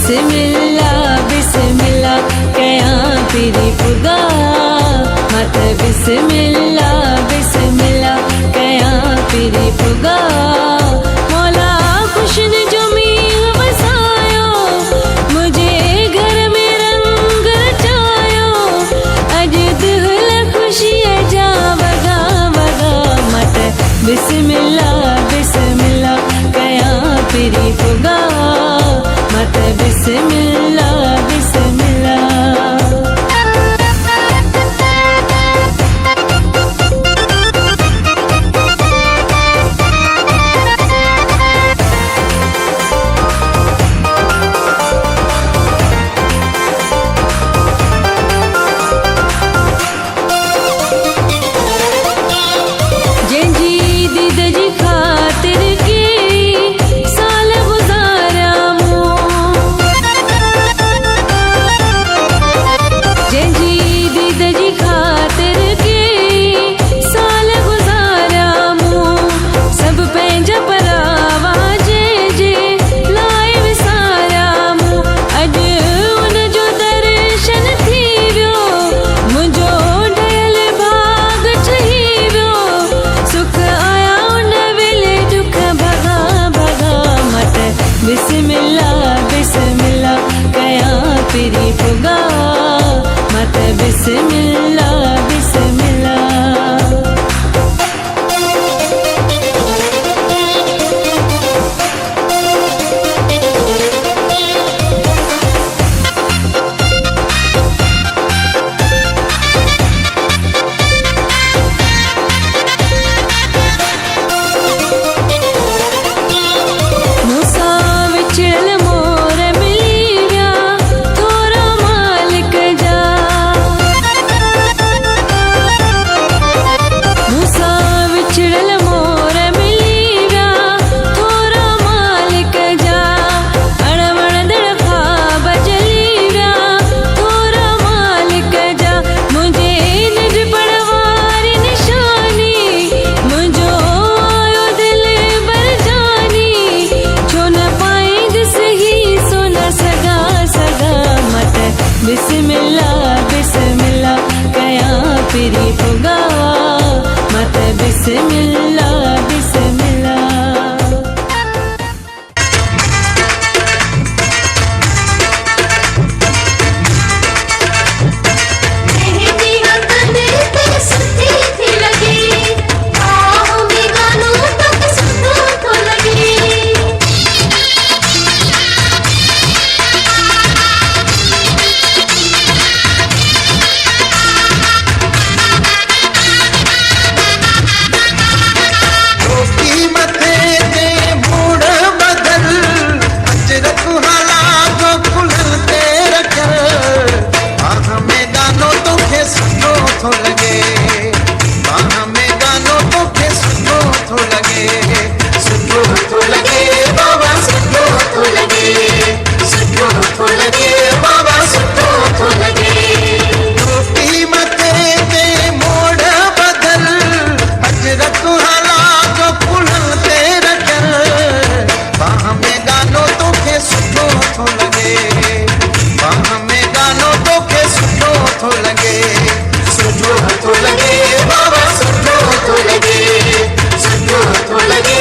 बिस्मिल्ला बिस्मिल्ला कया तेरी पुगा मत बिस्मिल्ला बिस्मिल्ला कया तेरी पुगा मौला खुशन जो मीर बसायो मुझे घर में रंग रचायो अज दिल खुशी जा वगा वगा मत बिस्मिल्ला बिस्मिल्ला कया तेरी पुगा मत बिस्मिल्ला बिस्मिल्ला बिस्मिल्ला बिस्मिल्ला कया तेरी पुगा मत बिस्मिल्ला बिस्मिल्ला बिस्मिल्ला बिस्मिल्ला कया तेरी पुगा मत बिस्मिल्ला बिस्मिल्ला लगे बाबा सुठो थो लगे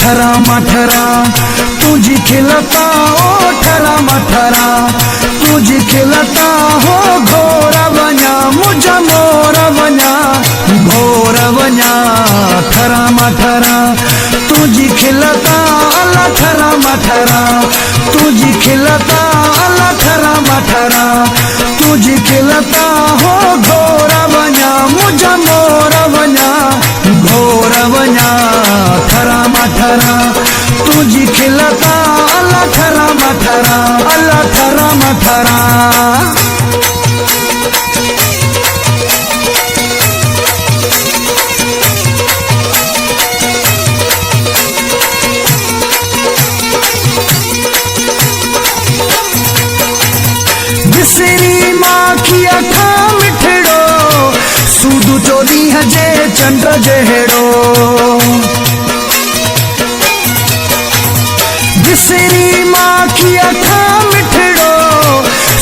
ठरा मठरा तुझी खिलता ओ ठरा मठरा तुझी खिलता हो घोरा बना मुझा मोरा बना घोरा बना ठरा मठरा तुझी खिलता अल्लाह ठरा मठरा तुझी खिलता अल्लाह ठरा मठरा तुझी खिलता हो घोरा बना मुझा मोरा बना घोरा बना ठरा मठरा तुझी खिलता अल्लाह ठरा मठरा अल्लाह ठरा मठरा। बिसरी माँ की अखा मिठड़ो सूदू चोरी हजे चंद्र जहेड़ो बिसरी माँ की अखा मिठड़ो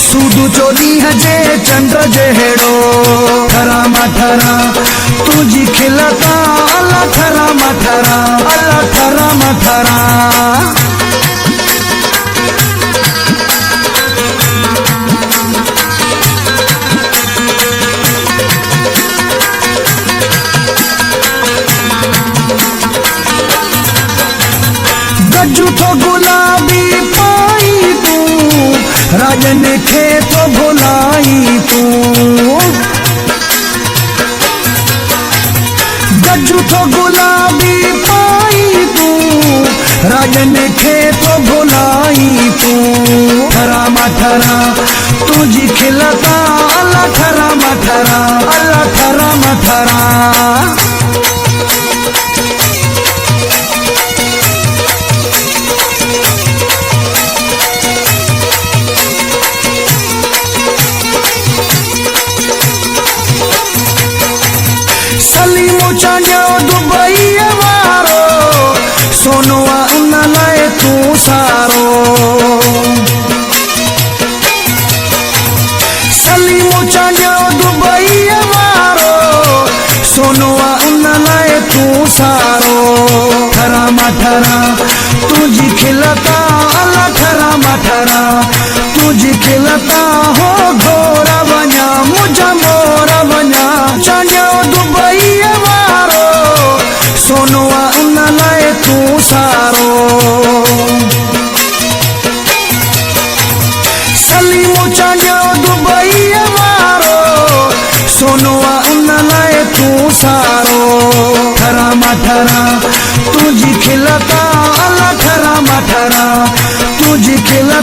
सूदू चोरी हजे चंद्र जहेड़ो ठरा मठरा तुझी खिलता अल्लाह ठरा मठरा अल्लाह ठरा मठरा। गज्जू तो गुलाबी पाई तू राजन खे तो भुलाई तू गज्जू तो गुलाबी पाई तू राजन खे तो भुलाई तू ठरा मठरा तुझी खिलता अल्लाह ठरा मठरा अल्लाह ठरा मठरा। सलीमो चांडियो दुबई वारो सोनुआ उन लाए तू सारो सलीमो चांडियो दुबई वारो सोनुआ उन लाए तू सारो ठरा मठरा तुझी खिलता अल्लाह ठरा मठरा तुझी खिलता हो घोरा बना मुझा मोरा बना चांडियो दुबई वारो सोनुआ उन लाए तू सारो सलीमो चांडियो दुबई वारो सोनुआ उन लाए तू सारो ठरा मठरा तुझी खिलता अल्लाह ठरा मठरा तुझी खिलता